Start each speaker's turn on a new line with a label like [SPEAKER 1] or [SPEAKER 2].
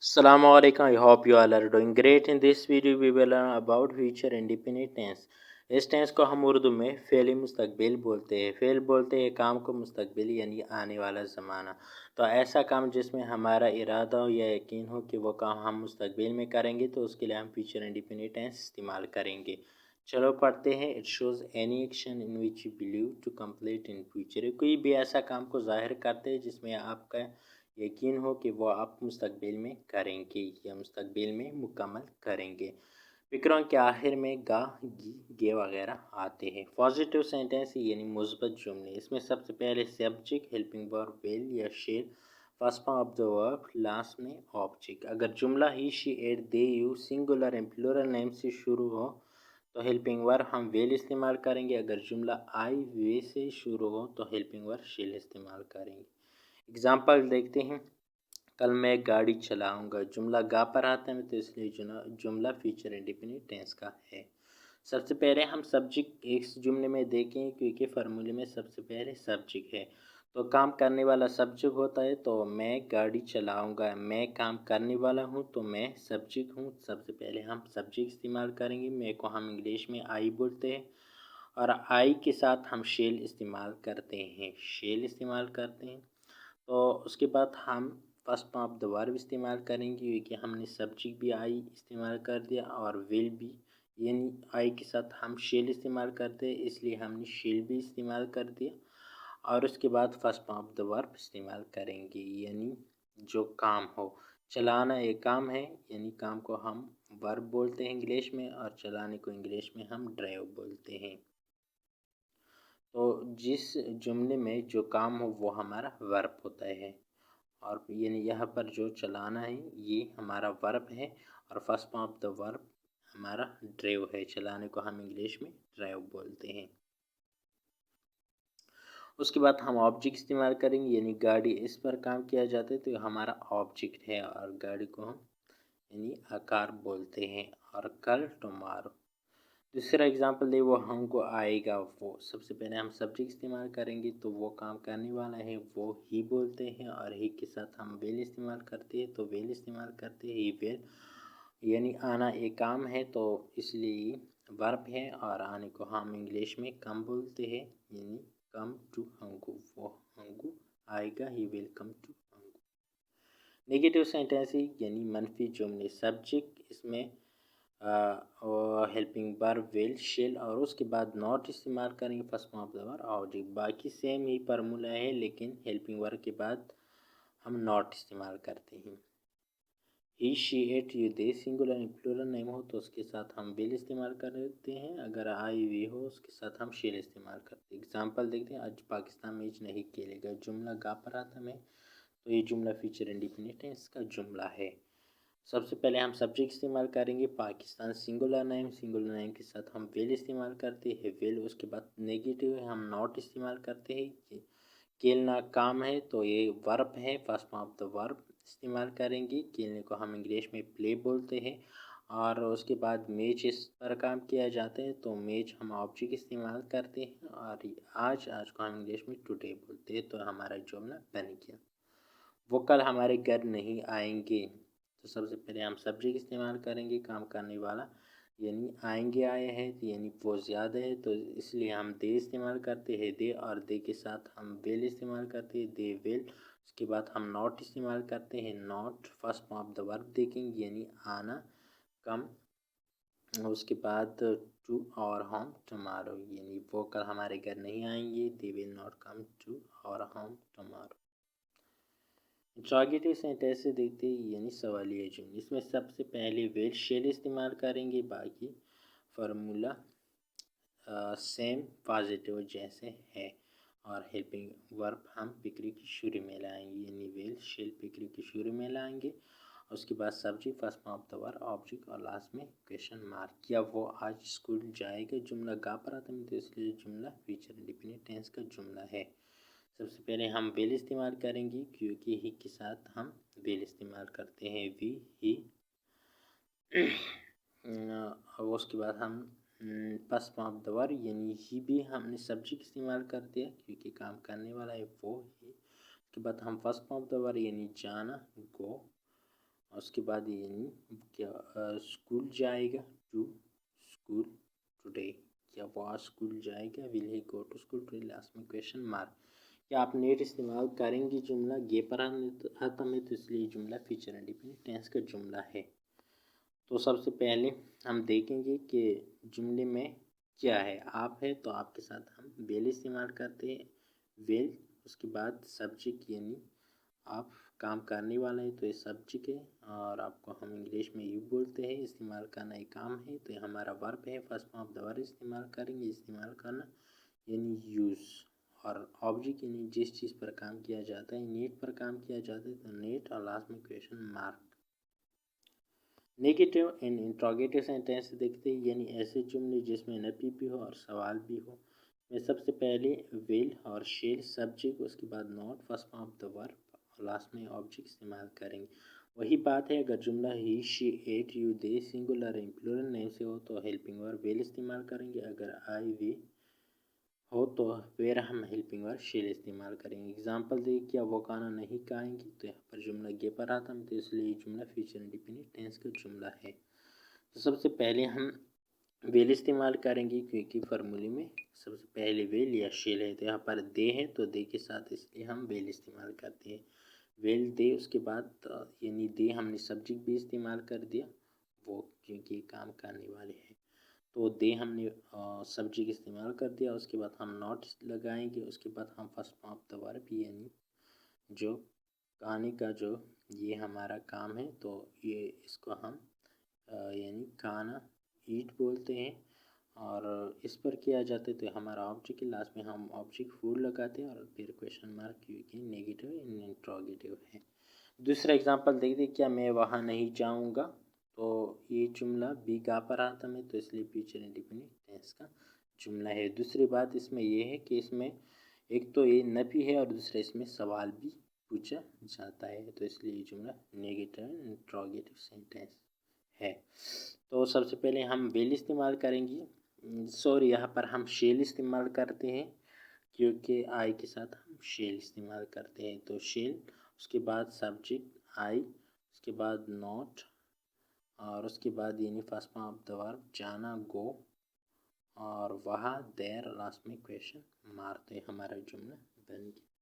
[SPEAKER 1] Assalamu alaikum. I hope you all are doing great. In this video, we will learn about future indefinite tense. इस tense को हम उर्दू में fail मुस्तकबिल बोलते हैं। फ़ेल बोलते हैं काम को मुस्तकबिल यानी आने वाला ज़माना। तो ऐसा काम जिसमें हमारा इरादा हो या यकीन हो कि वो काम हम मुस्तकबिल में करेंगे तो उसके लिए हम फ्यूचर इंडेफिनिट टेंस इस्तेमाल करेंगे। चलो पढ़ते हैं। It shows any action in which you believe to complete in future. कोई भी ऐसा काम को ज़ाहिर करते हैं जिसमें आपका यकीन हो कि वो आप मुस्तकबिल में करेंगे या मुस्तकबिल में मुकम्मल करेंगे। विक्रों के आखिर में गा गी गे वगैरह आते हैं। पॉजिटिव सेंटेंस यानी मुस्बत जुमले। इसमें सबसे पहले सब्जेक्ट, हेल्पिंग वर्ब, विल या shall, first form of the verb, last में ऑब्जेक्ट। अगर जुमला he, she, it, they, you singular and plural name से शुरू हो तो हेल्पिंग वर्ब हम विल इस्तेमाल करेंगे। अगर जुमला आई वे से शुरू हो तो हेल्पिंग वर्ब शेल इस्तेमाल करेंगे। एग्जाम्पल देखते हैं। कल मैं गाड़ी चलाऊंगा। जुमला गा पर आता है तो इसलिए जुमला फ्यूचर इंडेफिनिट टेंस का है। सबसे पहले हम सब्जेक्ट इस जुमले में देखें क्योंकि फार्मूले में सबसे पहले सब्जेक्ट है तो काम करने वाला सब्जेक्ट होता है। तो मैं गाड़ी चलाऊंगा, मैं काम करने वाला हूँ तो मैं सब्जेक्ट हूँ। सबसे पहले हम सब्जेक्ट इस्तेमाल करेंगे। मैं को हम इंग्लिश में आई बोलते हैं और आई के साथ हम शेल इस्तेमाल करते हैं। शेल इस्तेमाल करते हैं तो उसके बाद हम first form of the verb इस्तेमाल करेंगे क्योंकि हमने सब्जेक्ट भी आई इस्तेमाल कर दिया और विल भी, यानी आई के साथ हम शेल इस्तेमाल करते हैं इसलिए हमने शेल भी इस्तेमाल कर दिया। और उसके बाद first form of the verb इस्तेमाल करेंगे यानी जो काम हो। चलाना एक काम है यानी काम को हम वर्ब बोलते हैं इंग्लिश में और चलाने को इंग्लिश में हम ड्राइव बोलते हैं। तो जिस जुमले में जो काम हो वो हमारा वर्ब होता है और यानी यहाँ पर जो चलाना है ये हमारा वर्ब है और first form of the verb हमारा ड्राइव है। चलाने को हम इंग्लिश में ड्राइव बोलते हैं। उसके बाद हम ऑब्जेक्ट इस्तेमाल करेंगे यानी गाड़ी इस पर काम किया जाता है तो ये हमारा ऑब्जेक्ट है और गाड़ी को हम यानी आकार बोलते हैं। और कल टुमारो दूसरा एग्जांपल दे, वो हमको आएगा। वो सबसे पहले हम सब्जेक्ट इस्तेमाल करेंगे तो वो काम करने वाला है वो ही बोलते हैं और ही के साथ हम विल इस्तेमाल करते हैं तो विल इस्तेमाल करते हैं। ही विल यानी आना एक काम है तो इसलिए वर्ब है और आने को हम इंग्लिश में कम बोलते हैं यानी कम टू हंगू। वो हंगू आएगा, he will come to Hangu. Negative sentence यानी मनफी जुमले। सब्जेक्ट इसमें और हेल्पिंग वर्ब विल शेल और उसके बाद नॉट इस्तेमाल करेंगे first form of the verb object. बाकी सेम ही फार्मूला है लेकिन हेल्पिंग वर्ब के बाद हम नॉट इस्तेमाल करते हैं। He, she, it, you, they singular and plural name हो तो उसके साथ हम विल इस्तेमाल करते हैं। अगर आई वी हो उसके साथ हम शेल इस्तेमाल करते हैं। एग्जाम्पल देखते हैं। आज पाकिस्तान मैच नहीं खेलेगा। जुमला गा पर आता में तो ये जुमला फ्यूचर इंडेफिनिट टेंस का जुमला है। सबसे पहले हम सब्जेक्ट इस्तेमाल करेंगे पाकिस्तान सिंगुलर नेम के साथ हम विल इस्तेमाल करते हैं विल। उसके बाद नेगेटिव है हम नॉट इस्तेमाल करते हैं। खेलना काम है तो ये वर्ब है, first form of the verb इस्तेमाल करेंगे। खेलने को हम इंग्लिश में प्ले बोलते हैं और उसके बाद मैच इस पर काम किया जाता है तो मैच हम ऑब्जेक्ट इस्तेमाल करते हैं और आज को हम इंग्लिश में टुडे बोलते हैं तो हमारा जुमला बन गया। वो कल हमारे घर नहीं आएंगे तो सबसे पहले हम सब्जेक्ट इस्तेमाल करेंगे काम करने वाला यानी आएंगे आए हैं तो यानी वो ज़्यादा है तो इसलिए हम दे इस्तेमाल करते हैं दे और दे के साथ हम विल इस्तेमाल करते हैं दे विल। उसके बाद हम नॉट इस्तेमाल करते हैं not first form of the verb देखेंगे यानी आना कम। उसके बाद टू और हम टमारो यानी वो कल हमारे घर नहीं आएंगे they will not come to और हम टमारो। इंट्रोगेटिव सेंटेंस से देखते हैं यानी सवालिया जुमले। इसमें सबसे पहले विल शेल इस्तेमाल करेंगे। बाकी फार्मूला सेम पॉजिटिव जैसे है और हेल्पिंग वर्ब हम पिकरी की शुरू में लाएंगे यानी विल शेल पिकरी की शुरू में लाएंगे। उसके बाद subject first form of the verb object और लास्ट में क्वेश्चन मार्क। क्या वो आज स्कूल जाएगा? जुमला गा पर आता है तो इसलिए जुमला फ्यूचर इंडेफिनिट टेंस का जुमला है। सबसे पहले हम विल इस्तेमाल करेंगे क्योंकि ही के साथ हम विल इस्तेमाल करते हैं वी ही। और उसके बाद हम first form of the verb यानी ही भी हमने सब्जेक्ट इस्तेमाल कर दिया क्योंकि काम करने वाला है वो ही। उसके बाद हम first form of the verb यानी जाना गो और उसके बाद यानी क्या स्कूल जाएगा, टू स्कूल टुडे, क्या वो आज स्कूल जाएगा, will he go to school today, last में क्वेश्चन मार्क। क्या आप नेट इस्तेमाल करेंगे जुमला गे पर आता है, तो इसलिए जुमला फ्यूचर इंडिपेंडेंट टेंस का जुमला है। तो सबसे पहले हम देखेंगे कि जुमले में क्या है। आप है तो आपके साथ हम विल इस्तेमाल करते हैं, विल। उसके बाद सब्जेक्ट यानी आप काम करने वाले हैं तो ये सब्जेक्ट है, और आपको हम इंग्लिश में यू बोलते हैं। इस्तेमाल करना एक काम है तो ये हमारा वर्ब है। First form of the verb इस्तेमाल करेंगे, इस्तेमाल करना यानी यूज़। और ऑब्जेक्ट यानी जिस चीज़ पर काम किया जाता है, नेट पर काम किया जाता है तो नेट, और लास्ट में question mark. Negative and interrogative sentence देखते हैं, यानी ऐसे जुमले जिसमें नफी भी हो और सवाल भी हो। में सबसे पहले विल और शेल सब्जेक्ट, उसके बाद not, first form of the verb, और लास्ट में ऑब्जेक्ट इस्तेमाल करेंगे। वही बात है अगर जुमला he, she, it, you, they singular and plural name से हो तो हेल्पिंग वर्ब विल इस्तेमाल करेंगे। अगर आई, वी हो तो वेर हम हेल्पिंग वर्ब शेल इस्तेमाल करेंगे। एग्जाम्पल देखिए, क्या वो खाना नहीं खाएंगे, तो यहाँ पर जुमला गे पर आता है, तो इसलिए जुमला फ्यूचर इंडिपेंडेंट टेंस का जुमला है। तो सबसे पहले हम वेल इस्तेमाल करेंगे, क्योंकि फार्मूले में सबसे पहले वेल या शेल है। तो यहाँ पर दे है तो दे के साथ इसलिए हम वेल इस्तेमाल करते हैं। वेल दे, उसके बाद यानी दे हमने सब्जेक्ट भी इस्तेमाल कर दिया, वो क्योंकि काम करने वाले हैं तो दे हमने सब्जेक्ट इस्तेमाल कर दिया। उसके बाद हम नॉट लगाएंगे, उसके बाद हम first form of the verb यानी जो खाने का जो ये हमारा काम है, तो ये इसको हम यानी खाना ईट बोलते हैं, और इस पर किया जाता है तो हमारा ऑब्जेक्ट के लास्ट में हम ऑब्जेक्ट फूड लगाते हैं, और फिर क्वेश्चन मार्क, क्योंकि नेगेटिव इंट्रोगेटिव है। दूसरा एग्जांपल देखते, क्या मैं वहाँ नहीं जाऊँगा, तो ये जुमला बी गा पर आता है, तो इसलिए फ्यूचर इंडिपेंडेंट टेंस का जुमला है। दूसरी बात इसमें ये है कि इसमें एक तो ये नफी है और दूसरा इसमें सवाल भी पूछा जाता है, तो इसलिए ये जुमला नेगेटिव इंट्रोगेटिव सेंटेंस है। तो सबसे पहले हम विल इस्तेमाल करेंगे, सॉरी यहाँ पर हम शेल इस्तेमाल करते हैं, क्योंकि आई के साथ हम शेल इस्तेमाल करते हैं। तो शेल, उसके बाद सब्जेक्ट आई, उसके बाद नॉट, और उसके बाद यानी first form of the verb जाना, गो, और वहाँ, देर, लास्ट में क्वेश्चन मारते हमारा जुमला बन गया।